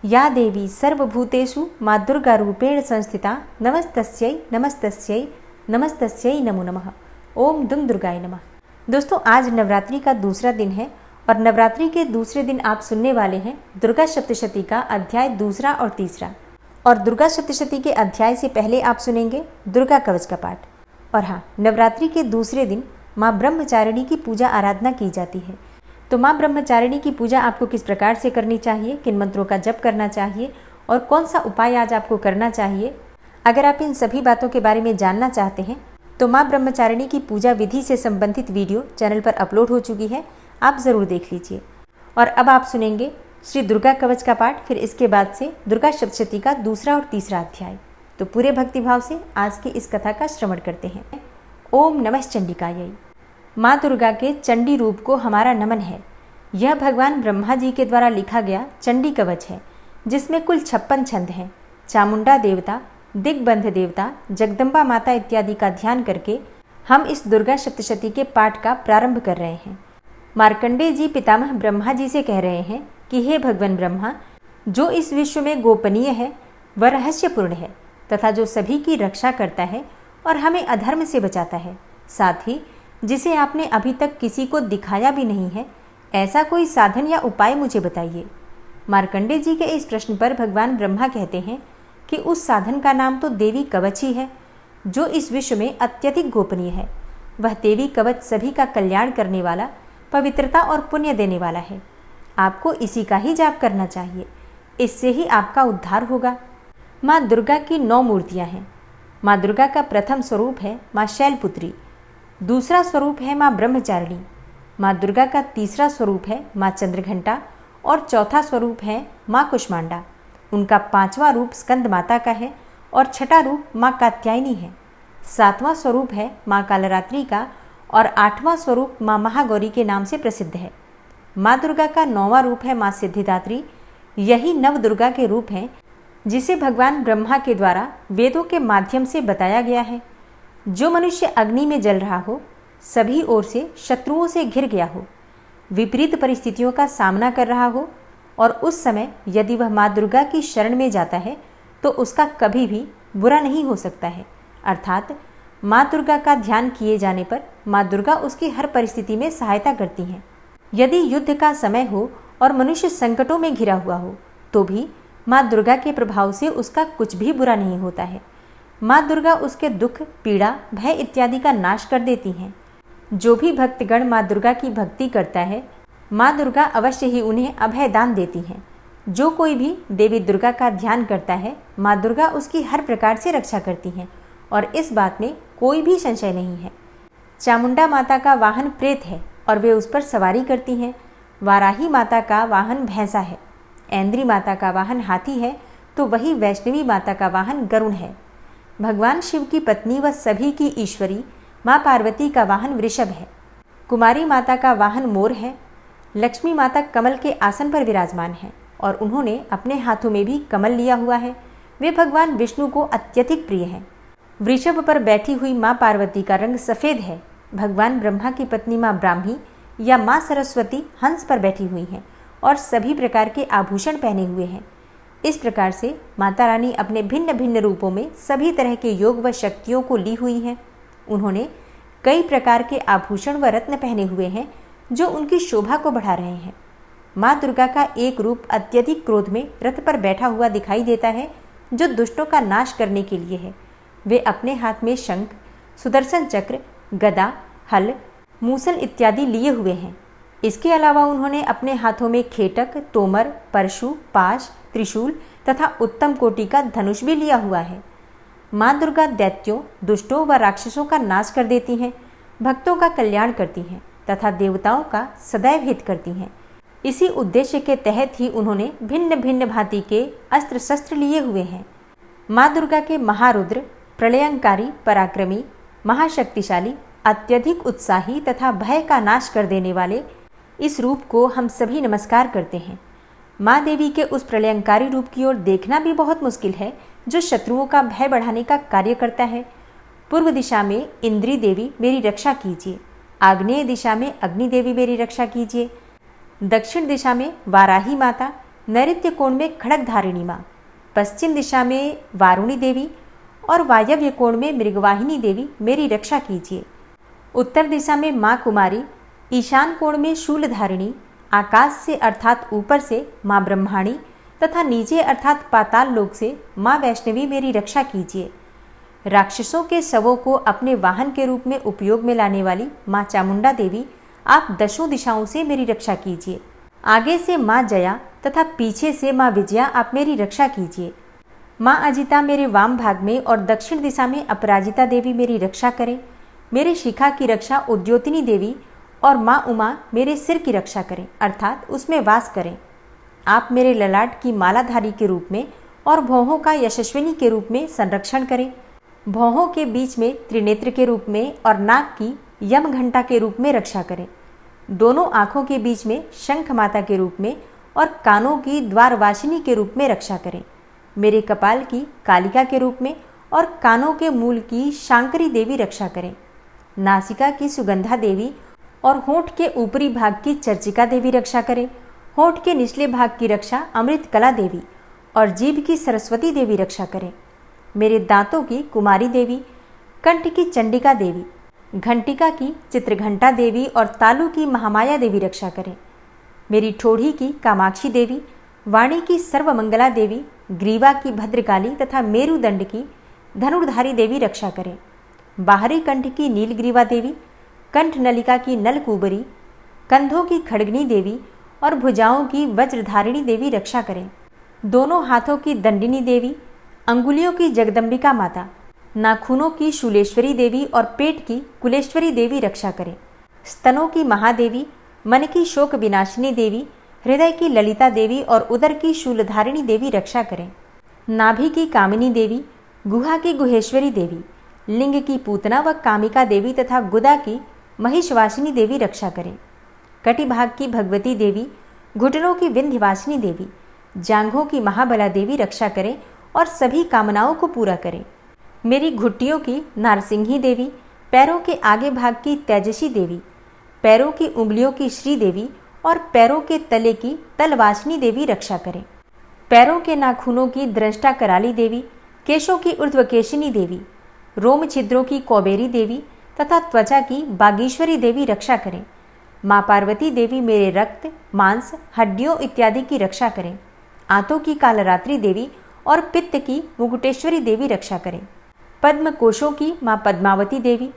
या देवी सर्वभूतेषु माँ दुर्गा रूपेण संस्थिता नमस्तस्यै नमस्तस्यै नमस्तस्यै नमो नमः। ओम दुम दुर्गाय नमः। दोस्तों, आज नवरात्रि का दूसरा दिन है और नवरात्रि के दूसरे दिन आप सुनने वाले हैं दुर्गा सप्तशती का अध्याय दूसरा और तीसरा। और दुर्गा सप्तशती के अध्याय से पहले आप सुनेंगे दुर्गा कवच का पाठ। और हाँ, नवरात्रि के दूसरे दिन माँ ब्रह्मचारिणी की पूजा आराधना की जाती है। तो माँ ब्रह्मचारिणी की पूजा आपको किस प्रकार से करनी चाहिए, किन मंत्रों का जप करना चाहिए और कौन सा उपाय आज आपको करना चाहिए, अगर आप इन सभी बातों के बारे में जानना चाहते हैं तो माँ ब्रह्मचारिणी की पूजा विधि से संबंधित वीडियो चैनल पर अपलोड हो चुकी है, आप ज़रूर देख लीजिए। और अब आप सुनेंगे श्री दुर्गा कवच का पाठ, फिर इसके बाद से दुर्गा सप्तशती का दूसरा और तीसरा अध्याय। तो पूरे भक्तिभाव से आज की इस कथा का श्रवण करते हैं। ओम नमः चंडिकायै। माँ दुर्गा के चंडी रूप को हमारा नमन है। यह भगवान ब्रह्मा जी के द्वारा लिखा गया चंडी कवच है, जिसमें कुल 56 छंद हैं। चामुंडा देवता, दिग्बंध देवता, जगदम्बा माता इत्यादि का ध्यान करके हम इस दुर्गा सप्तशती के पाठ का प्रारंभ कर रहे हैं। मार्कंडेय जी पितामह ब्रह्मा जी से कह रहे हैं कि हे भगवान ब्रह्मा, जो इस विश्व में गोपनीय है वह रहस्यपूर्ण है तथा जो सभी की रक्षा करता है और हमें अधर्म से बचाता है, साथ ही जिसे आपने अभी तक किसी को दिखाया भी नहीं है, ऐसा कोई साधन या उपाय मुझे बताइए। मार्कंडेय जी के इस प्रश्न पर भगवान ब्रह्मा कहते हैं कि उस साधन का नाम तो देवी कवच ही है, जो इस विश्व में अत्यधिक गोपनीय है। वह देवी कवच सभी का कल्याण करने वाला, पवित्रता और पुण्य देने वाला है। आपको इसी का ही जाप करना चाहिए, इससे ही आपका उद्धार होगा। माँ दुर्गा की 9 मूर्तियाँ हैं। माँ दुर्गा का प्रथम स्वरूप है माँ शैलपुत्री, दूसरा स्वरूप है माँ ब्रह्मचारिणी, माँ दुर्गा का तीसरा स्वरूप है माँ चंद्रघंटा और चौथा स्वरूप है माँ कुष्मांडा। उनका 5वां रूप स्कंद माता का है और छठा रूप माँ कात्यायनी है। 7वां स्वरूप है माँ कालरात्रि का और 8वां स्वरूप माँ महागौरी के नाम से प्रसिद्ध है। माँ दुर्गा का 9वां रूप है माँ सिद्धिदात्री। यही नव दुर्गा के रूप हैं जिसे भगवान ब्रह्मा के द्वारा वेदों के माध्यम से बताया गया है। जो मनुष्य अग्नि में जल रहा हो, सभी ओर से शत्रुओं से घिर गया हो, विपरीत परिस्थितियों का सामना कर रहा हो और उस समय यदि वह माँ दुर्गा की शरण में जाता है तो उसका कभी भी बुरा नहीं हो सकता है। अर्थात माँ दुर्गा का ध्यान किए जाने पर माँ दुर्गा उसकी हर परिस्थिति में सहायता करती हैं। यदि युद्ध का समय हो और मनुष्य संकटों में घिरा हुआ हो तो भी माँ दुर्गा के प्रभाव से उसका कुछ भी बुरा नहीं होता है। माँ दुर्गा उसके दुख, पीड़ा, भय इत्यादि का नाश कर देती हैं। जो भी भक्तगण माँ दुर्गा की भक्ति करता है, माँ दुर्गा अवश्य ही उन्हें अभय दान देती हैं। जो कोई भी देवी दुर्गा का ध्यान करता है, माँ दुर्गा उसकी हर प्रकार से रक्षा करती हैं और इस बात में कोई भी संशय नहीं है। चामुंडा माता का वाहन प्रेत है और वे उस पर सवारी करती हैं। वाराही माता का वाहन भैंसा है। ऐन्द्री माता का वाहन हाथी है तो वही वैष्णवी माता का वाहन गरुड़ है। भगवान शिव की पत्नी व सभी की ईश्वरी माँ पार्वती का वाहन वृषभ है। कुमारी माता का वाहन मोर है। लक्ष्मी माता कमल के आसन पर विराजमान है और उन्होंने अपने हाथों में भी कमल लिया हुआ है। वे भगवान विष्णु को अत्यधिक प्रिय हैं। वृषभ पर बैठी हुई माँ पार्वती का रंग सफ़ेद है। भगवान ब्रह्मा की पत्नी माँ ब्राह्मी या माँ सरस्वती हंस पर बैठी हुई हैं और सभी प्रकार के आभूषण पहने हुए हैं। इस प्रकार से माता रानी अपने भिन्न भिन्न रूपों में सभी तरह के योग व शक्तियों को ली हुई हैं। उन्होंने कई प्रकार के आभूषण व रत्न पहने हुए हैं जो उनकी शोभा को बढ़ा रहे हैं। माँ दुर्गा का एक रूप अत्यधिक क्रोध में रथ पर बैठा हुआ दिखाई देता है, जो दुष्टों का नाश करने के लिए है। वे अपने हाथ में शंख, सुदर्शन चक्र, गदा, हल, मूसल इत्यादि लिए हुए हैं। इसके अलावा उन्होंने अपने हाथों में खेटक, तोमर, परशु, पाश, त्रिशूल तथा उत्तम कोटि का धनुष भी लिया हुआ है। माँ दुर्गा दैत्यों, दुष्टों व राक्षसों का नाश कर देती हैं, भक्तों का कल्याण करती हैं तथा देवताओं का सदैव हित करती हैं। इसी उद्देश्य के तहत ही उन्होंने भिन्न भिन्न भांति के अस्त्र शस्त्र लिए हुए हैं। माँ दुर्गा के महारुद्र, प्रलयंकारी, पराक्रमी, महाशक्तिशाली, अत्यधिक उत्साही तथा भय का नाश कर देने वाले इस रूप को हम सभी नमस्कार करते हैं। माँ देवी के उस प्रलयंकारी रूप की ओर देखना भी बहुत मुश्किल है, जो शत्रुओं का भय बढ़ाने का कार्य करता है। पूर्व दिशा में इंद्री देवी मेरी रक्षा कीजिए, आग्नेय दिशा में अग्नि देवी मेरी रक्षा कीजिए, दक्षिण दिशा में वाराही माता, नैऋत्य कोण में खड़गधारिणी माँ, पश्चिम दिशा में वारुणी देवी और वायव्य कोण में मृगवाहिनी देवी मेरी रक्षा कीजिए। उत्तर दिशा में माँ कुमारी, ईशान कोण में शूलधारिणी, आकाश से अर्थात ऊपर से माँ ब्रह्माणी तथा नीचे अर्थात पाताल लोक से माँ वैष्णवी मेरी रक्षा कीजिए। राक्षसों के शवों को अपने वाहन के रूप में उपयोग में लाने वाली माँ चामुंडा देवी, आप दशों दिशाओं से मेरी रक्षा कीजिए। आगे से माँ जया तथा पीछे से माँ विजया आप मेरी रक्षा कीजिए। माँ अजिता मेरे वाम भाग में और दक्षिण दिशा में अपराजिता देवी मेरी रक्षा करें। मेरे शिखा की रक्षा उद्योतिनी देवी और माँ उमा मेरे सिर की रक्षा करें अर्थात उसमें वास करें। आप मेरे ललाट की मालाधारी के रूप में और भौहों का यशस्विनी के रूप में संरक्षण करें। भौहों के बीच में त्रिनेत्र के रूप में और नाक की यम घंटा के रूप में रक्षा करें। दोनों आँखों के बीच में शंख माता के रूप में और कानों की द्वारवासिनी के रूप में रक्षा करें। मेरे कपाल की कालिका के रूप में और कानों के मूल की शांकरी देवी रक्षा करें। नासिका की सुगंधा देवी और होंठ के ऊपरी भाग की चर्चिका देवी रक्षा करें। होंठ के निचले भाग की रक्षा अमृत कला देवी और जीभ की सरस्वती देवी रक्षा करें। मेरे दांतों की कुमारी देवी, कंठ की चंडिका देवी, घंटिका की चित्रघंटा देवी और तालु की महामाया देवी रक्षा करें। मेरी ठोड़ी की कामाक्षी देवी, वाणी की सर्वमंगला देवी, ग्रीवा की भद्रकाली तथा मेरुदंड की धनुर्धारी देवी रक्षा करें। बाहरी कंठ की नीलग्रीवा देवी, कंठ नलिका की नलकूबरी, कंधों की खड़गनी देवी और भुजाओं की वज्रधारिणी देवी रक्षा करें। दोनों हाथों की दंडिनी देवी, अंगुलियों की जगदम्बिका माता, नाखूनों की शूलेश्वरी देवी और पेट की कुलेश्वरी देवी रक्षा करें। स्तनों की महादेवी, मन की शोक विनाशिनी देवी, हृदय की ललिता देवी और उदर की शूलधारिणी देवी रक्षा करें। नाभि की कामिनी देवी, गुहा की गुहेश्वरी देवी, लिंग की पूतना व कामिका देवी तथा गुदा की महिषवासिनी देवी रक्षा करें। कटिभाग की भगवती देवी, घुटनों की विंध्यवासिनी देवी, जांघों की महाबला देवी रक्षा करें और सभी कामनाओं को पूरा करें। मेरी घुट्टियों की नारसिंही देवी, पैरों के आगे भाग की तेजसी देवी, पैरों की उंगलियों की श्री देवी और पैरों के तले की तलवासिनी देवी रक्षा करें। पैरों के नाखूनों की दृष्टा कराली देवी, केशों की ऊर्ध्वकेशिनी देवी, रोम छिद्रों की कौबेरी देवी तथा त्वचा की बागीश्वरी देवी रक्षा करें। माँ पार्वती देवी मेरे रक्त, मांस, हड्डियों इत्यादि की रक्षा करें। आंतों की कालरात्रि देवी और पित्त की मुकुटेश्वरी देवी रक्षा करें। पद्म कोशों की माँ पद्मावती देवी,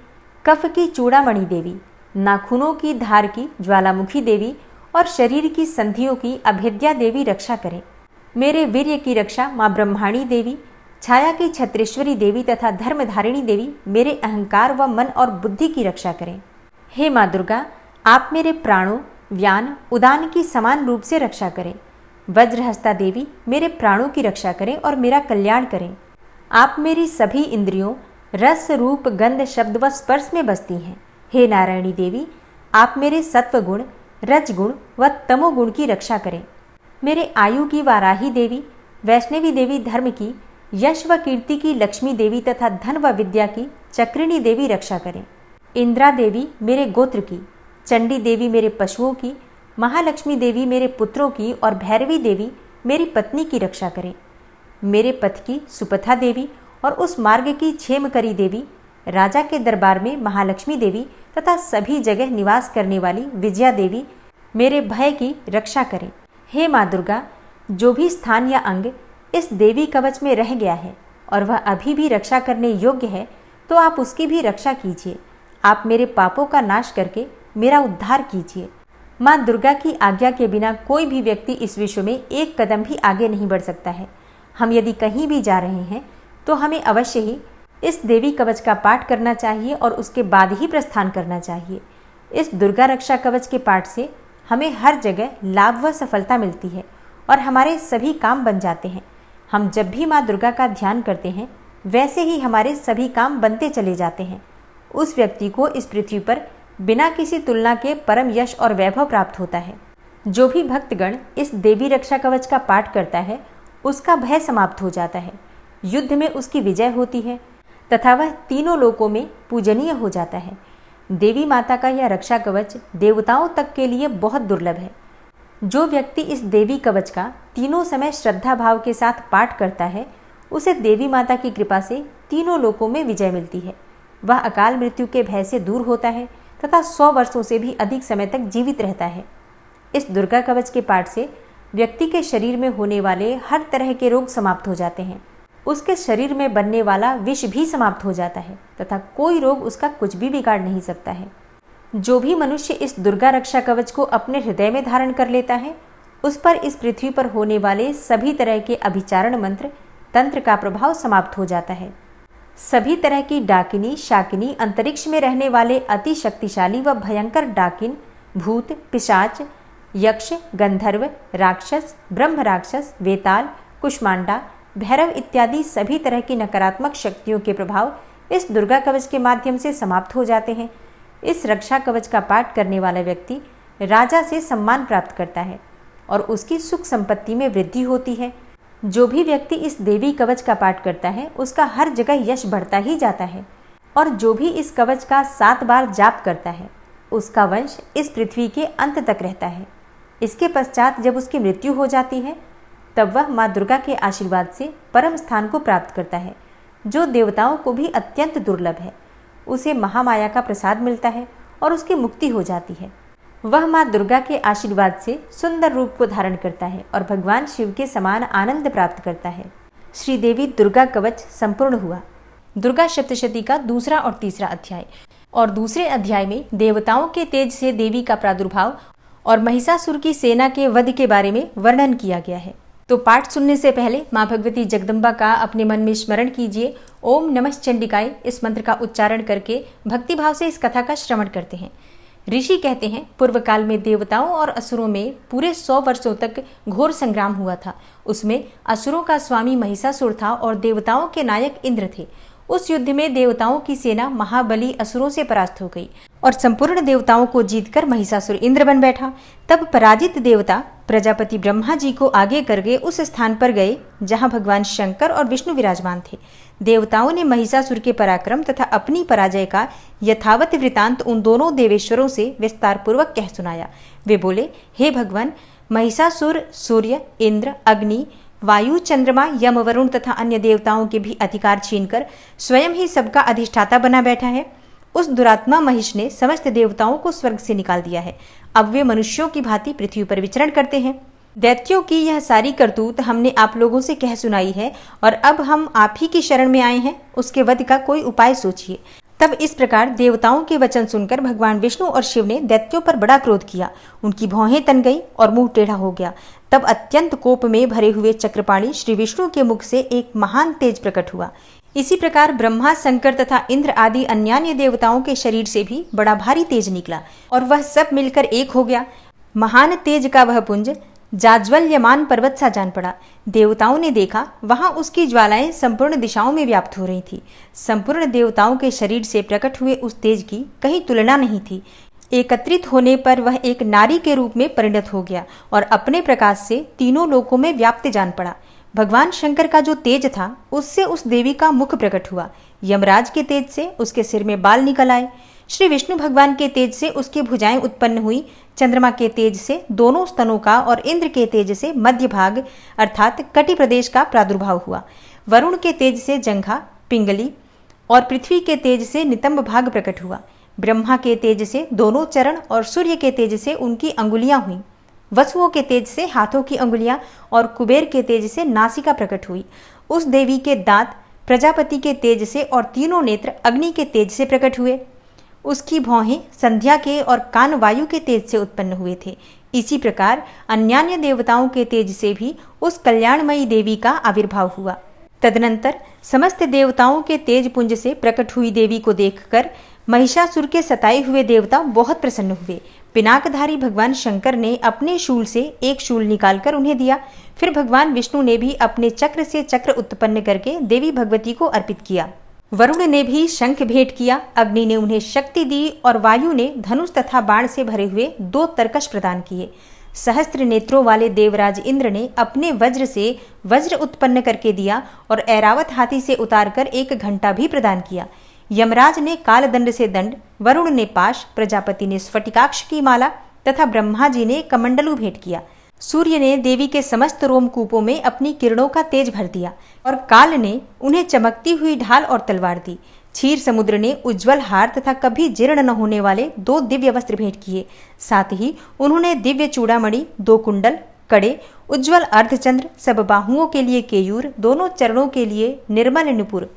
कफ की चूड़ामणि देवी, नाखूनों की धार की ज्वालामुखी देवी और शरीर की संधियों की अभेद्या देवी रक्षा करें। मेरे वीर्य की रक्षा माँ ब्रह्माणी देवी, छाया की छत्रेश्वरी देवी तथा धर्मधारिणी देवी मेरे अहंकार व मन और बुद्धि की रक्षा करें। हे माँ दुर्गा, आप मेरे प्राणों, व्यान, उदान की समान रूप से रक्षा करें। वज्रहस्ता देवी मेरे प्राणों की रक्षा करें और मेरा कल्याण करें। आप मेरी सभी इंद्रियों, रस, रूप, गंध, शब्द व स्पर्श में बसती हैं। हे नारायणी देवी, आप मेरे सत्वगुण, रजगुण व तमोगुण की रक्षा करें। मेरे आयु की वाराही देवी, वैष्णवी देवी धर्म की, यश व कीर्ति की लक्ष्मी देवी तथा धन व विद्या की चक्रिणी देवी रक्षा करें। इंद्रा देवी मेरे गोत्र की, चंडी देवी मेरे पशुओं की, महालक्ष्मी देवी मेरे पुत्रों की और भैरवी देवी मेरी पत्नी की रक्षा करें। मेरे पथ की सुपथा देवी और उस मार्ग की क्षेमकरी देवी, राजा के दरबार में महालक्ष्मी देवी तथा सभी जगह निवास करने वाली विजया देवी मेरे भय की रक्षा करें। हे माँ दुर्गा, जो भी स्थान या अंग इस देवी कवच में रह गया है और वह अभी भी रक्षा करने योग्य है, तो आप उसकी भी रक्षा कीजिए। आप मेरे पापों का नाश करके मेरा उद्धार कीजिए। माँ दुर्गा की आज्ञा के बिना कोई भी व्यक्ति इस विश्व में एक कदम भी आगे नहीं बढ़ सकता है। हम यदि कहीं भी जा रहे हैं तो हमें अवश्य ही इस देवी कवच का पाठ करना चाहिए और उसके बाद ही प्रस्थान करना चाहिए। इस दुर्गा रक्षा कवच के पाठ से हमें हर जगह लाभ व सफलता मिलती है और हमारे सभी काम बन जाते हैं। हम जब भी माँ दुर्गा का ध्यान करते हैं, वैसे ही हमारे सभी काम बनते चले जाते हैं। उस व्यक्ति को इस पृथ्वी पर बिना किसी तुलना के परम यश और वैभव प्राप्त होता है। जो भी भक्तगण इस देवी रक्षा कवच का पाठ करता है, उसका भय समाप्त हो जाता है, युद्ध में उसकी विजय होती है तथा वह तीनों लोकों में पूजनीय हो जाता है। देवी माता का यह रक्षा कवच देवताओं तक के लिए बहुत दुर्लभ है। जो व्यक्ति इस देवी कवच का तीनों समय श्रद्धा भाव के साथ पाठ करता है, उसे देवी माता की कृपा से तीनों लोकों में विजय मिलती है। वह अकाल मृत्यु के भय से दूर होता है तथा 100 वर्षों से भी अधिक समय तक जीवित रहता है। इस दुर्गा कवच के पाठ से व्यक्ति के शरीर में होने वाले हर तरह के रोग समाप्त हो जाते हैं। उसके शरीर में बनने वाला विष भी समाप्त हो जाता है तथा कोई रोग उसका कुछ भी बिगाड़ नहीं सकता है। जो भी मनुष्य इस दुर्गा रक्षा कवच को अपने हृदय में धारण कर लेता है, उस पर इस पृथ्वी पर होने वाले सभी तरह के अभिचारण मंत्र तंत्र का प्रभाव समाप्त हो जाता है। सभी तरह की डाकिनी शाकिनी, अंतरिक्ष में रहने वाले अति शक्तिशाली व भयंकर डाकिन, भूत, पिशाच, यक्ष, गंधर्व, राक्षस, ब्रह्म राक्षस, वेताल, कुष्मांडा, भैरव इत्यादि सभी तरह की नकारात्मक शक्तियों के प्रभाव इस दुर्गा कवच के माध्यम से समाप्त हो जाते हैं। इस रक्षा कवच का पाठ करने वाला व्यक्ति राजा से सम्मान प्राप्त करता है और उसकी सुख संपत्ति में वृद्धि होती है। जो भी व्यक्ति इस देवी कवच का पाठ करता है, उसका हर जगह यश बढ़ता ही जाता है। और जो भी इस कवच का 7 बार जाप करता है, उसका वंश इस पृथ्वी के अंत तक रहता है। इसके पश्चात जब उसकी मृत्यु हो जाती है, तब वह माँ दुर्गा के आशीर्वाद से परम स्थान को प्राप्त करता है, जो देवताओं को भी अत्यंत दुर्लभ है। उसे महामाया का प्रसाद मिलता है और उसकी मुक्ति हो जाती है। वह माँ दुर्गा के आशीर्वाद से सुंदर रूप को धारण करता है और भगवान शिव के समान आनंद प्राप्त करता है। श्रीदेवी दुर्गा कवच संपूर्ण हुआ। दुर्गा सप्तशती का दूसरा और तीसरा अध्याय। और दूसरे अध्याय में देवताओं के तेज से देवी का प्रादुर्भाव और महिषासुर की सेना के वध के बारे में वर्णन किया गया है। तो पाठ सुनने से पहले माँ भगवती जगदम्बा का अपने मन में स्मरण कीजिए। ओम नमः चंडिकाय इस मंत्र का उच्चारण करके भक्तिभाव से इस कथा का श्रवण करते हैं। ऋषि कहते हैं, पूर्व काल में देवताओं और असुरों में पूरे 100 वर्षों तक घोर संग्राम हुआ था। उसमें असुरों का स्वामी महिषासुर था और देवताओं के नायक इंद्र थे। उस युद्ध में देवताओं की सेना महाबली असुरों से परास्त हो गई और संपूर्ण देवताओं को जीतकर महिषासुर इंद्र बन बैठा। तब पराजित देवता प्रजापति ब्रह्मा जी को आगे करके उस स्थान पर गए जहां भगवान शंकर और विष्णु विराजमान थे। देवताओं ने महिषासुर के पराक्रम तथा अपनी पराजय का यथावत वृतांत उन दोनों देवेश्वरों से विस्तार पूर्वक कह सुनाया। वे बोले, हे भगवान, महिषासुर सूर्य, इंद्र, अग्नि, वायु, चंद्रमा, यम, वरुण तथा अन्य देवताओं के भी अधिकार छीनकर स्वयं ही सबका अधिष्ठाता बना बैठा है। उस दुरात्मा महिष ने समस्त देवताओं को स्वर्ग से निकाल दिया है। अब वे मनुष्यों की भांति पृथ्वी पर विचरण करते हैं। दैत्यों की यह सारी करतूत हमने आप लोगों से कह सुनाई है और अब हम आप ही की शरण में आए हैं। उसके वध का कोई उपाय सोचिए। तब इस प्रकार देवताओं के वचन सुनकर भगवान विष्णु और शिव ने दैत्यों पर बड़ा क्रोध किया। उनकी भौहें तन गई और मुंह टेढ़ा हो गया। तब अत्यंत कोप में भरे हुए चक्रपाणी श्री विष्णु के मुख से एक महान तेज प्रकट हुआ। इसी प्रकार ब्रह्मा, शंकर तथा इंद्र आदि अन्यान्य देवताओं के शरीर से भी बड़ा भारी तेज निकला और वह सब मिलकर एक हो गया। महान तेज का वह पुंज जाज्वल्यमान पर्वत सा जान पड़ा। देवताओं ने देखा, वहां उसकी ज्वालाएं संपूर्ण दिशाओं में व्याप्त हो रही थी। संपूर्ण देवताओं के शरीर से प्रकट हुए उस तेज की कहीं तुलना नहीं थी। एकत्रित होने पर वह एक नारी के रूप में परिणत हो गया और अपने प्रकाश से तीनों लोकों में व्याप्त जान पड़ा। भगवान शंकर का जो तेज था, उससे उस देवी का मुख प्रकट हुआ। यमराज के तेज से उसके सिर में बाल निकल आए। श्री विष्णु भगवान के तेज से उसकी भुजाएं उत्पन्न हुई। चंद्रमा के तेज से दोनों स्तनों का और इंद्र के तेज से मध्य भाग अर्थात कटि प्रदेश का प्रादुर्भाव हुआ। वरुण के तेज से जंघा, पिंगली और पृथ्वी के तेज से नितंब भाग प्रकट हुआ। ब्रह्मा के तेज से दोनों चरण और सूर्य के तेज से उनकी अंगुलियां हुई। वसुओं के तेज से हाथों की अंगुलियां और कुबेर के तेज से नासिका प्रकट हुई। उस देवी के दांत प्रजापति के तेज से और तीनों नेत्र अग्नि के तेज से प्रकट हुए। उसकी भौहें संध्या के और कान वायु के तेज से उत्पन्न हुए थे। इसी प्रकार अन्यान्य देवताओं के तेज से भी उस कल्याणमयी देवी का आविर्भाव हुआ। तदनंतर समस्त देवताओं के तेज पुंज से प्रकट हुई देवी को देखकर महिषासुर के सताए हुए देवता बहुत प्रसन्न हुए। पिनाकधारी भगवान शंकर ने अपने शूल से एक शूल निकालकर उन्हें दिया। फिर भगवान विष्णु ने भी अपने चक्र से चक्र उत्पन्न करके देवी भगवती को अर्पित किया। वरुण ने भी शंख भेंट किया। अग्नि ने उन्हें शक्ति दी और वायु ने धनुष तथा बाण से भरे हुए 2 तरकश प्रदान किए। सहस्त्र नेत्रों वाले देवराज इंद्र ने अपने वज्र से वज्र उत्पन्न करके दिया और ऐरावत हाथी से उतारकर 1 घंटा भी प्रदान किया। यमराज ने कालदंड से दंड, वरुण ने पाश, प्रजापति ने स्फटिकाक्ष की माला, तथा ब्रह्मा जी ने कमंडलू भेंट किया। सूर्य ने देवी के समस्त रोमकूपों में अपनी किरणों का तेज भर दिया और काल ने उन्हें चमकती हुई ढाल और तलवार दी। क्षीर समुद्र ने उज्जवल हार तथा कभी जीर्ण न होने वाले 2 दिव्य वस्त्र भेंट किए। साथ ही उन्होंने दिव्य चूड़ामणि, 2 कुंडल, कड़े, उज्जवल अर्धचंद्र, सब बाहुओं के लिए केयूर, दोनों चरणों के लिए निर्मल नुपुर,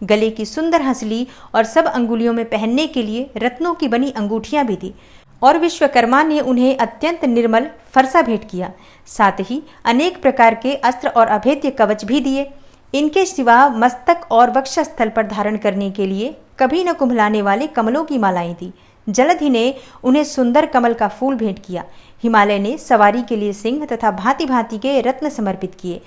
गले की सुंदर हंसली और सब अंगुलियों में पहनने के लिए रत्नों की बनी अंगूठियां भी दी। और विश्वकर्मा ने उन्हें अत्यंत निर्मल फरसा भेंट किया। साथ ही अनेक प्रकार के अस्त्र और अभेद्य कवच भी दिए। इनके सिवा मस्तक और वक्षस्थल पर धारण करने के लिए कभी न कुम्भलाने वाले कमलों की मालाएं दी। जलधि ने उन्हें सुंदर कमल का फूल भेंट किया। हिमालय ने सवारी के लिए सिंह तथा भांति भांति के रत्न समर्पित किए।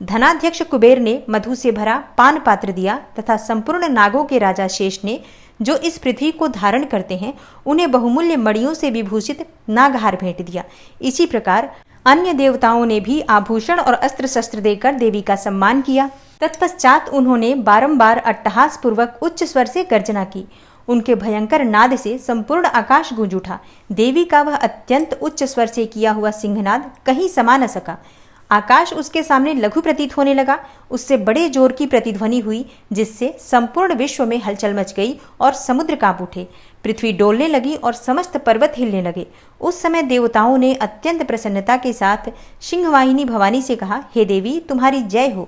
धनाध्यक्ष कुबेर ने मधु से भरा पान पात्र दिया तथा संपूर्ण नागों के राजा शेष ने, जो इस पृथ्वी को धारण करते हैं, उन्हें बहुमूल्य मणियों से विभूषित नागहार भेंट दिया। इसी प्रकार अन्य देवताओं ने भी आभूषण और अस्त्र शस्त्र देकर देवी का सम्मान किया। तत्पश्चात उन्होंने बारंबार अट्टहास पूर्वक उच्च स्वर से गर्जना की। उनके भयंकर नाद से संपूर्ण आकाश गूंज उठा। देवी का वह अत्यंत उच्च स्वर से किया हुआ सिंहनाद कहीं समा न सका। आकाश उसके सामने लघु प्रतीत होने लगा। उससे बड़े जोर की प्रतिध्वनि हुई, जिससे संपूर्ण विश्व में हलचल मच गई और समुद्र कांप उठे। पृथ्वी डोलने लगी और समस्त पर्वत हिलने लगे। उस समय देवताओं ने अत्यंत प्रसन्नता के साथ सिंहवाहिनी भवानी से कहा, हे देवी, तुम्हारी जय हो।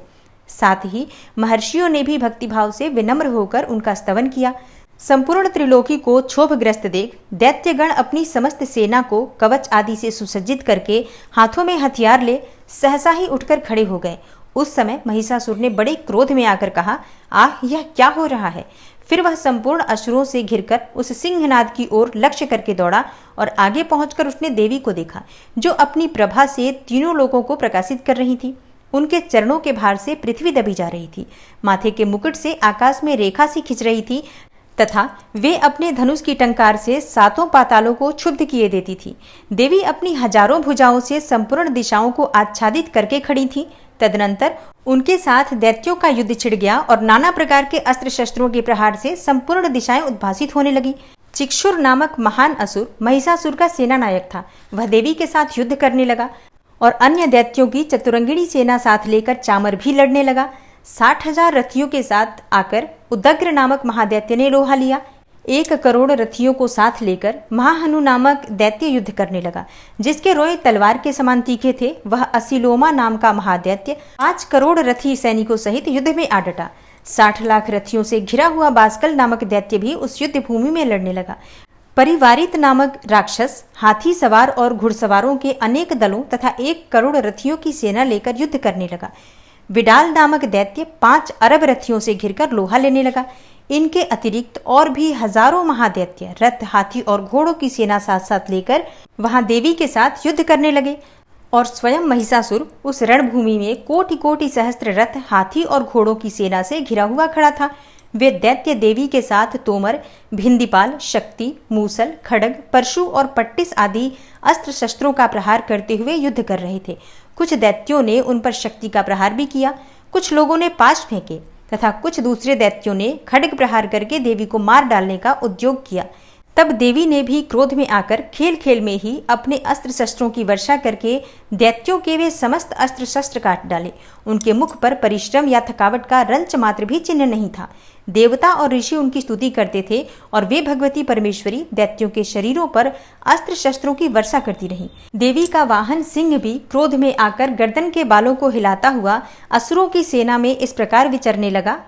साथ ही महर्षियों ने भी भक्तिभाव से विनम्र होकर उनका स्तवन किया। संपूर्ण त्रिलोकी को क्षोभग्रस्त देख दैत्यगण अपनी समस्त सेना को कवच आदि से सुसज्जित करके हाथों में हथियार ले सहसा ही उठकर खड़े हो गए। उस समय महिषासुर ने बड़े क्रोध में आकर कहा, आह, यह क्या हो रहा है। फिर वह संपूर्ण असुरों से घिरकर उस सिंहनाद की ओर लक्ष्य करके दौड़ा और आगे पहुंचकर उसने देवी को देखा, जो अपनी प्रभा से तीनों लोगों को प्रकाशित कर रही थी। उनके चरणों के भार से पृथ्वी दबी जा रही थी। माथे के मुकुट से आकाश में रेखा सी खिंच रही थी तथा वे अपने धनुष की टंकार से 7 पातालों को क्षुब्ध किए देती थी। देवी अपनी हजारों भुजाओं से संपूर्ण दिशाओं को आच्छादित करके खड़ी थी। तदनंतर उनके साथ दैत्यों का युद्ध छिड़ गया और नाना प्रकार के अस्त्र शस्त्रों के प्रहार से संपूर्ण दिशाएं उद्भासित होने लगी। चिक्षुर नामक महान असुर महिषासुर का सेना नायक था। वह देवी के साथ युद्ध करने लगा और अन्य दैत्यों की चतुरंगिणी सेना साथ लेकर चामर भी लड़ने लगा। 60,000 रथियों के साथ आकर उदग्र नामक महादैत्य ने लोहा लिया। 1 करोड़ रथियों को साथ लेकर महाहनु नामक दैत्य युद्ध करने लगा, जिसके रोए तलवार के समान तीखे थे। वह असिलोमा नाम का महादैत्य 5 करोड़ रथी सैनिकों सहित युद्ध में आ डटा। 60 लाख रथियों से घिरा हुआ बास्कल नामक दैत्य भी उस युद्ध भूमि में लड़ने लगा। परिवारित नामक राक्षस हाथी सवार और घुड़सवारों के अनेक दलों तथा 1 करोड़ रथियों की सेना लेकर युद्ध करने लगा। विडाल नामक दैत्य 5 अरब रथियों से घिरकर लोहा लेने लगा। इनके अतिरिक्त और भी हजारों महादैत्य रथ, हाथी और घोड़ों की सेना साथ साथ लेकर वहां देवी के साथ युद्ध करने लगे। और स्वयं महिषासुर उस रणभूमि में कोटि कोटि सहस्त्र रथ, हाथी और घोड़ों की सेना से घिरा हुआ खड़ा था। वे दैत्य देवी के साथ तोमर, भिंदीपाल, शक्ति, मूसल, खड्ग, परशु और पट्टिस आदि अस्त्र शस्त्रों का प्रहार करते हुए युद्ध कर रहे थे। कुछ दैत्यों ने उन पर शक्ति का प्रहार भी किया। कुछ लोगों ने पाश फेंके तथा कुछ दूसरे दैत्यों ने खड्ग प्रहार करके देवी को मार डालने का उद्योग किया। तब देवी ने भी क्रोध में आकर खेल खेल में ही अपने अस्त्र शस्त्रों की वर्षा करके दैत्यों के वे समस्त अस्त्र शस्त्र काट डाले। उनके मुख पर परिश्रम या थकावट का रंच मात्र भी चिन्ह नहीं था। देवता और ऋषि उनकी स्तुति करते थे और वे भगवती परमेश्वरी दैत्यों के शरीरों पर अस्त्र शस्त्रों की वर्षा करती रही। देवी का वाहन सिंह भी क्रोध में आकर गर्दन के बालों को हिलाता हुआ असुरों की सेना में इस प्रकार विचरने लगा,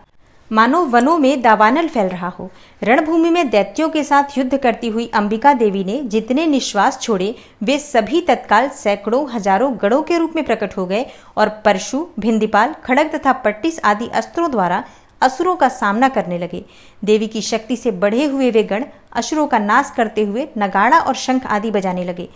मानो वनों में दावानल फैल रहा हो। रणभूमि में दैत्यों के साथ युद्ध करती हुई अंबिका देवी ने जितने निश्वास छोड़े, वे सभी तत्काल सैकड़ों हजारों गणों के रूप में प्रकट हो गए और परशु, भिंदीपाल, खड्ग तथा पट्टिस आदि अस्त्रों द्वारा असुरों का सामना करने लगे। देवी की शक्ति से बढ़े हुए वे गण असुरों का नाश करते हुए नगाड़ा और शंख आदि बजाने लगे।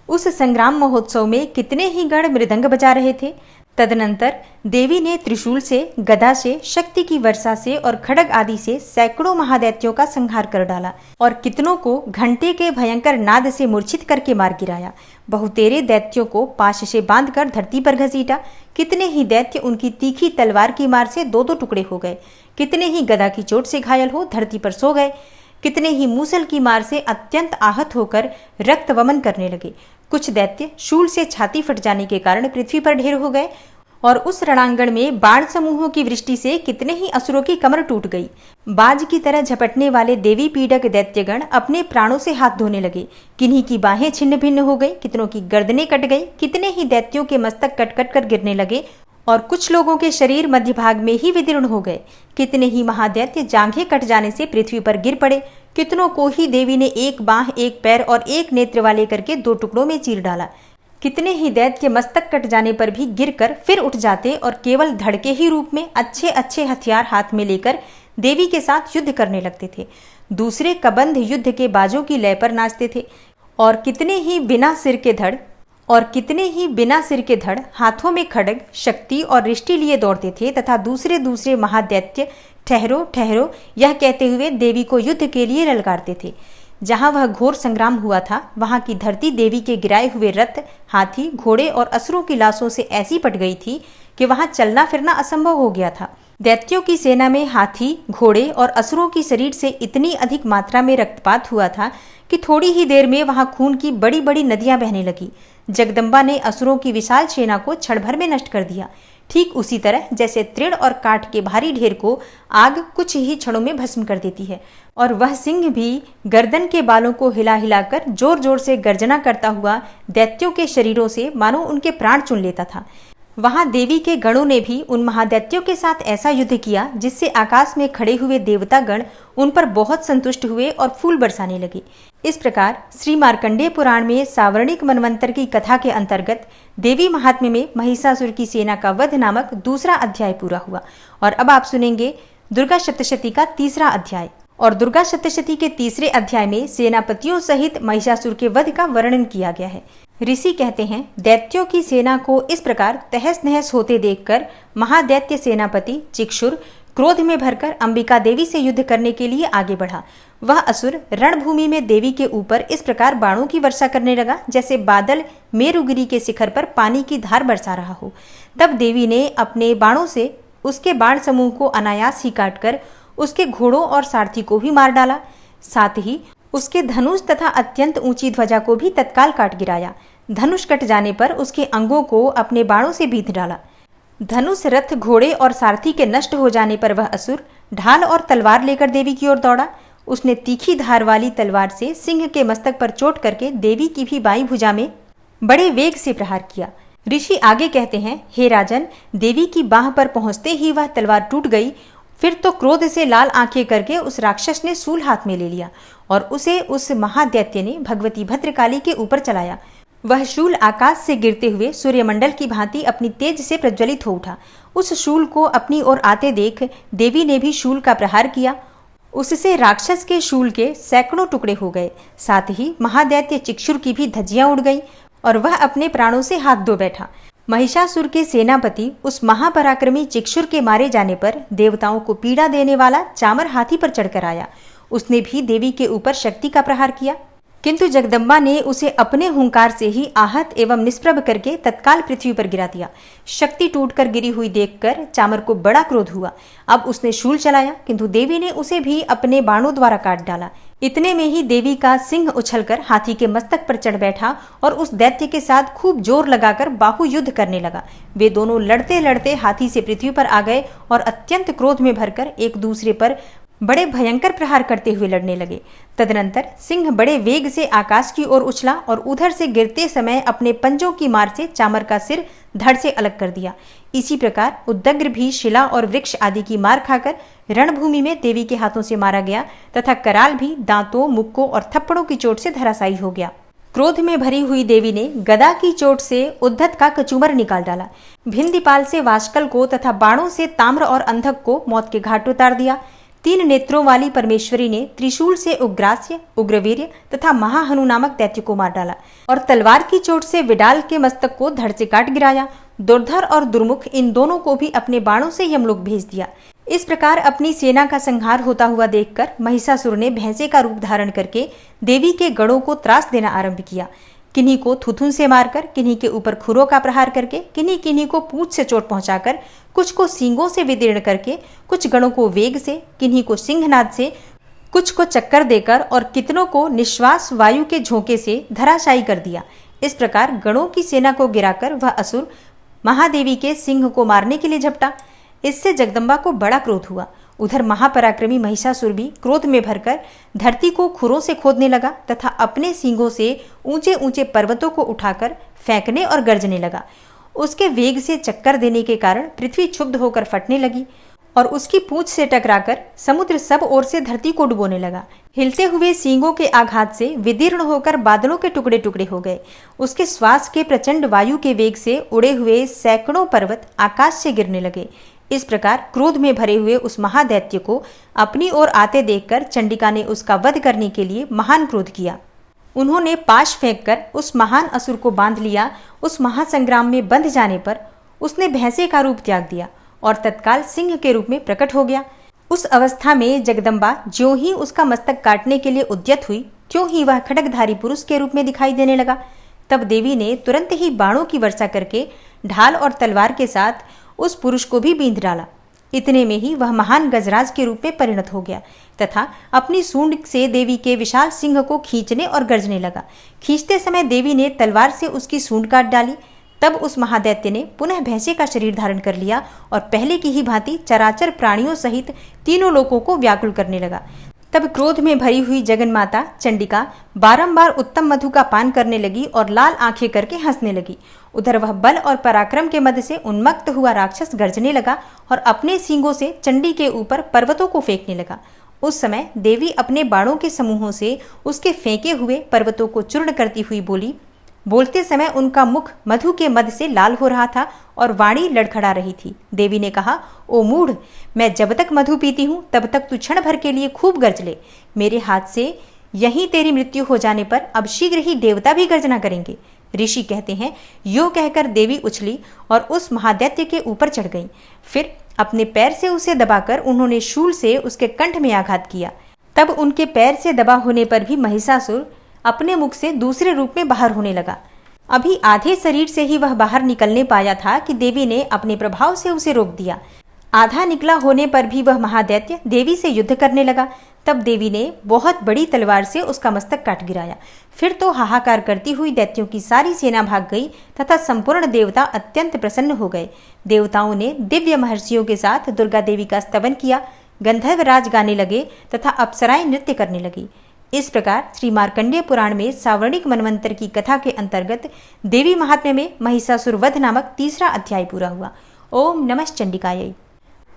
उस संग्राम महोत्सव में कितने ही गण मृदंग बजा रहे थे। तदनंतर देवी ने त्रिशूल से, गदा से, शक्ति की वर्षा से और खड्ग आदि से सैकड़ों महादैत्यों का संहार कर डाला और कितनों को घंटे के भयंकर नाद से मूर्छित करके मार गिराया। बहुतेरे दैत्यों को पाश से बांधकर धरती पर घसीटा। कितने ही दैत्य उनकी तीखी तलवार की मार से 2-2 टुकड़े हो गए। कितने ही गदा की चोट से घायल हो धरती पर सो गए। कितने ही मूसल की मार से अत्यंत आहत होकर रक्त वमन करने लगे। कुछ दैत्य शूल से छाती फट जाने के कारण पृथ्वी पर ढेर हो गए और उस रणांगण में बाण समूहों की वृष्टि से कितने ही असुरों की कमर टूट गई। बाज की तरह झपटने वाले देवी पीड़क दैत्यगण अपने प्राणों से हाथ धोने लगे। किन्हीं की बाहें छिन्न भिन्न हो गई, कितनों की गर्दनें कट गई, कितने ही दैत्यों के मस्तक कट कट कर गिरने लगे और कुछ लोगों के शरीर मध्य भाग में ही विदीर्ण हो गए। कितने ही महादैत्य जांघें कट जाने से पृथ्वी पर गिर पड़े। कितनों को ही देवी ने एक बाह, एक पैर और एक नेत्र वाले करके 2 टुकड़ों में चीर डाला। कितने ही दैत्य मस्तक कट जाने पर भी गिरकर फिर उठ जाते और केवल धड़ के ही रूप में अच्छे अच्छे हथियार हाथ में लेकर देवी के साथ युद्ध करने लगते थे। दूसरे कबंध युद्ध के बाजों की लय पर नाचते थे और कितने ही बिना सिर के धड़ हाथों में खड्ग, शक्ति और रिष्टि लिए दौड़ते थे तथा दूसरे दूसरे महादैत्य ठहरो ठहरो यह कहते हुए देवी को युद्ध के लिए ललकारते थे। जहां वह घोर संग्राम हुआ था वहां की धरती देवी के गिराए हुए रथ, हाथी, घोड़े और असुरों की लाशों से ऐसी पट गई थी कि वहां चलना फिरना असंभव हो गया था। दैत्यों की सेना में हाथी, घोड़े और असुरों की शरीर से इतनी अधिक मात्रा में रक्तपात हुआ था कि थोड़ी ही देर में वहां खून की बड़ी बड़ी नदियां बहने लगी। जगदम्बा ने असुरों की विशाल सेना को क्षण भर में नष्ट कर दिया। ठीक उसी तरह जैसे तृण और काठ के भारी ढेर को आग कुछ ही क्षणों में भस्म कर देती है, और वह सिंह भी गर्दन के बालों को हिला हिलाकर जोर जोर से गर्जना करता हुआ दैत्यों के शरीरों से मानो उनके प्राण चुन लेता था। वहां देवी के गणों ने भी उन महादैत्यों के साथ ऐसा युद्ध किया जिससे आकाश में खड़े हुए देवता गण उन पर बहुत संतुष्ट हुए और फूल बरसाने लगे। इस प्रकार श्री मार्कंडेय पुराण में सावर्णिक मनवंतर की कथा के अंतर्गत देवी महात्म्य में महिषासुर की सेना का वध नामक दूसरा अध्याय पूरा हुआ। और अब आप सुनेंगे दुर्गा सप्तशती का तीसरा अध्याय। और दुर्गा सप्तशती के तीसरे अध्याय में सेनापतियों सहित महिषासुर के वध का वर्णन किया गया है। ऋषि कहते हैं, दैत्यों की सेना को इस प्रकार तहस नहस होते देखकर महादैत्य सेनापति चिक्षुर क्रोध में भरकर अंबिका देवी से युद्ध करने के लिए आगे बढ़ा। वह असुर रणभूमि में देवी के ऊपर इस प्रकार बाणों की वर्षा करने लगा जैसे बादल मेरुगिरी के शिखर पर पानी की धार बरसा रहा हो। तब देवी ने अपने बाणों से उसके बाण समूह को अनायास ही काटकर उसके घोड़ों और सारथी को भी मार डाला। साथ ही उसके धनुष तथा अत्यंत ऊंची ध्वजा को भी तत्काल काट गिराया। धनुष कट जाने पर उसके अंगों को अपने बाणों से बींध डाला। धनुष, रथ, घोड़े और सारथी के नष्ट हो जाने पर वह असुर ढाल और तलवार लेकर देवी की ओर दौड़ा। उसने तीखी धार वाली तलवार से सिंह के मस्तक पर चोट करके देवी की भी बाईं भुजा में बड़े वेग से प्रहार किया। ऋषि आगे कहते हैं, हे राजन, देवी की बाह पर पहुंचते ही वह तलवार टूट गई। फिर तो क्रोध से लाल आंखें करके उस राक्षस ने सूल हाथ में ले लिया और उसे उस महादैत्य ने भगवती भद्रकाली के ऊपर चलाया। वह शूल आकाश से गिरते हुए सूर्यमंडल की भांति अपनी तेज से प्रज्वलित हो उठा। उस शूल को अपनी ओर आते देख देवी ने भी शूल का प्रहार किया। उससे राक्षस के शूल के सैकड़ों टुकड़े हो गए। साथ ही महादैत्य चिक्षुर की भी धज्जियां उड़ गई और वह अपने प्राणों से हाथ धो बैठा। महिषासुर के सेनापति उस महापराक्रमी चिक्षुर के मारे जाने पर देवताओं को पीड़ा देने वाला चामर हाथी पर चढ़कर आया। उसने भी देवी के ऊपर शक्ति का प्रहार किया, किंतु जगदम्बा ने उसे अपने हुंकार से ही आहत एवं निष्प्रभ करके तत्काल पृथ्वी पर गिरा दिया। शक्ति टूटकर गिरी हुई देखकर चामर को बड़ा क्रोध हुआ। अब उसने शूल चलाया, किंतु देवी ने उसे भी अपने बाणों द्वारा काट डाला। इतने में ही देवी का सिंह उछलकर हाथी के मस्तक पर चढ़ बैठा और उस दैत्य के साथ खूब जोर लगाकर बाहु युद्ध करने लगा। वे दोनों लड़ते लड़ते हाथी से पृथ्वी पर आ गए और अत्यंत क्रोध में भरकर एक दूसरे पर बड़े भयंकर प्रहार करते हुए लड़ने लगे। तदनंतर सिंह बड़े वेग से आकाश की ओर उछला और उधर से गिरते समय अपने पंजों की मार से चामर का सिर धड़ से अलग कर दिया। इसी प्रकार उद्दग्र भी शिला और वृक्ष आदि की मार खाकर रणभूमि में देवी के हाथों से मारा गया तथा कराल भी दांतों, मुक्कों और थप्पड़ों की चोट से धराशायी हो गया। क्रोध में भरी हुई देवी ने गदा की चोट से उद्धत का कचूमर निकाल डाला। भिंदीपाल से वाशकल को तथा बाणों से ताम्र और अंधक को मौत के घाट उतार दिया। 3 नेत्रों वाली परमेश्वरी ने त्रिशूल से उग्रास्य, उग्रवीर्य तथा महाहनु नामक दैत्य को मार डाला और तलवार की चोट से विडाल के मस्तक को धड़ से काट गिराया। दुर्धर और दुर्मुख इन दोनों को भी अपने बाणों से यमलोक भेज दिया। इस प्रकार अपनी सेना का संहार होता हुआ देखकर महिषासुर ने भैंसे का रूप धारण करके देवी के गणों को त्रास देना आरंभ किया। किन्हीं को थुथुन से मारकर, किन्हीं के ऊपर खुरों का प्रहार करके, किन्हीं किन्हीं को पूंछ से चोट पहुंचाकर, कुछ को सींगों से विदीर्ण करके, कुछ गणों को वेग से, किन्हीं को सिंहनाद से, कुछ को चक्कर देकर और कितनों को निश्वास वायु के झोंके से धराशायी कर दिया। इस प्रकार गणों की सेना को गिराकर वह असुर महादेवी के सिंह को मारने के लिए झपटा। इससे जगदम्बा को बड़ा क्रोध हुआ। उधर महापराक्रमी महिषासुर भी क्रोध में भरकर धरती को खुरों से खोदने लगा तथा अपने सींगों से ऊंचे ऊंचे पर्वतों को उठाकर फेंकने और गरजने लगा। उसके वेग से चक्कर देने के कारण पृथ्वी क्षुब्ध होकर फटने लगी और उसकी पूंछ से टकराकर समुद्र सब ओर से धरती को डुबोने लगा। हिलते हुए सींगों के आघात से विदीर्ण होकर बादलों के टुकड़े टुकड़े हो गए। उसके श्वास के प्रचंड वायु के वेग से उड़े हुए सैकड़ों पर्वत आकाश से गिरने लगे। इस प्रकार क्रोध में भरे हुए उस महादैत्य को अपनी ओर आते देखकर चंडिका ने उसका वध करने के लिए महान क्रोध किया। उन्होंने पाश फेंककर उस महान असुर को बांध लिया। उस महासंग्राम में बंध जाने पर उसने भैंसे का रूप त्याग दिया और तत्काल सिंह के रूप में प्रकट हो गया। उस अवस्था में जगदम्बा ज्यों ही उसका मस्तक काटने के लिए उद्यत हुई, त्यों ही वह खड्गधारी पुरुष के रूप में दिखाई देने लगा। तब देवी ने तुरंत ही बाणों की वर्षा करके ढाल और तलवार के साथ उस पुरुष को भी बींध डाला। इतने में ही वह महान गजराज के रूप में परिणत हो गया तथा अपनी सूंड से देवी के विशाल सिंह को खींचने और गर्जने लगा। खींचते समय देवी ने तलवार से उसकी सूंड काट डाली। तब उस महादैत्य ने पुनः भैंसे का शरीर धारण कर लिया और पहले की ही भांति चराचर प्राणियों सहित तीनों लोकों को व्याकुल करने लगा। तब क्रोध में भरी हुई जगन्माता चंडिका बारंबार उत्तम मधु का पान करने लगी और लाल आंखें करके हंसने लगी। उधर वह बल और पराक्रम के मद से उन्मत्त हुआ राक्षस गर्जने लगा और अपने सींगों से चंडी के ऊपर पर्वतों को फेंकने लगा। उस समय देवी अपने बाणों के समूहों से उसके फेंके हुए पर्वतों को चूर्ण करती हुई बोली। बोलते समय उनका मुख मधु के मद से लाल हो रहा था और वाणी लड़खड़ा रही थी। देवी ने कहा, ओ मूढ़, मैं जब तक मधु पीती हूँ तब तक तू क्षण भर के लिए खूब गर्ज ले। मेरे हाथ से यहीं तेरी मृत्यु हो जाने पर अब शीघ्र ही देवता भी गर्जना करेंगे। ऋषि कहते हैं, यो कहकर देवी उछली और उस महादैत्य के ऊपर चढ़ गई। फिर अपने पैर से उसे दबाकर उन्होंने शूल से उसके कंठ में आघात किया। तब उनके पैर से दबा होने पर भी महिषासुर अपने मुख से दूसरे रूप में बाहर होने लगा। अभी आधे शरीर से ही वह बाहर निकलने पाया था कि देवी ने अपने प्रभाव से उसे रोक दिया। आधा निकला होने पर भी वह महादैत्य देवी से युद्ध करने लगा। तब देवी ने बहुत बड़ी तलवार से उसका मस्तक काट गिराया। फिर तो हाहाकार करती हुई दैत्यों की सारी सेना भाग गई तथा संपूर्ण देवता अत्यंत प्रसन्न हो गए। देवताओं ने दिव्य महर्षियों के साथ दुर्गा देवी का स्तवन किया। गंधर्व राज गाने लगे तथा अप्सराएं नृत्य करने लगी। इस प्रकार श्री मार्कंडेय पुराण में सावर्णिक मनवंतर की कथा के अंतर्गत देवी महात्म्य में महिषासुर वध नामक तीसरा अध्याय पूरा हुआ। ओम नमः चंडिकायै।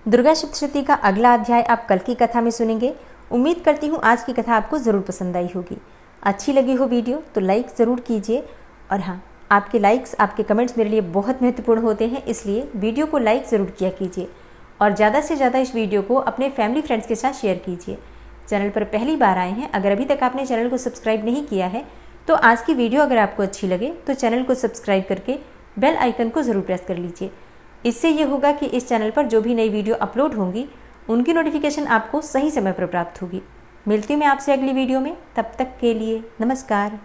दुर्गा सप्तशती का अगला अध्याय आप कल की कथा में सुनेंगे। उम्मीद करती हूँ आज की कथा आपको ज़रूर पसंद आई होगी। अच्छी लगी हो वीडियो तो लाइक ज़रूर कीजिए। और हाँ, आपके लाइक्स, आपके कमेंट्स मेरे लिए बहुत महत्वपूर्ण होते हैं, इसलिए वीडियो को लाइक ज़रूर किया कीजिए और ज़्यादा से ज़्यादा इस वीडियो को अपने फैमिली फ्रेंड्स के साथ शेयर कीजिए। चैनल पर पहली बार आए हैं, अगर अभी तक आपने चैनल को सब्सक्राइब नहीं किया है तो आज की वीडियो अगर आपको अच्छी लगे तो चैनल को सब्सक्राइब करके बेल आइकन को ज़रूर प्रेस कर लीजिए। इससे ये होगा कि इस चैनल पर जो भी नई वीडियो अपलोड होंगी उनकी नोटिफिकेशन आपको सही समय पर प्राप्त होगी। मिलती हूँ मैं आपसे अगली वीडियो में, तब तक के लिए नमस्कार।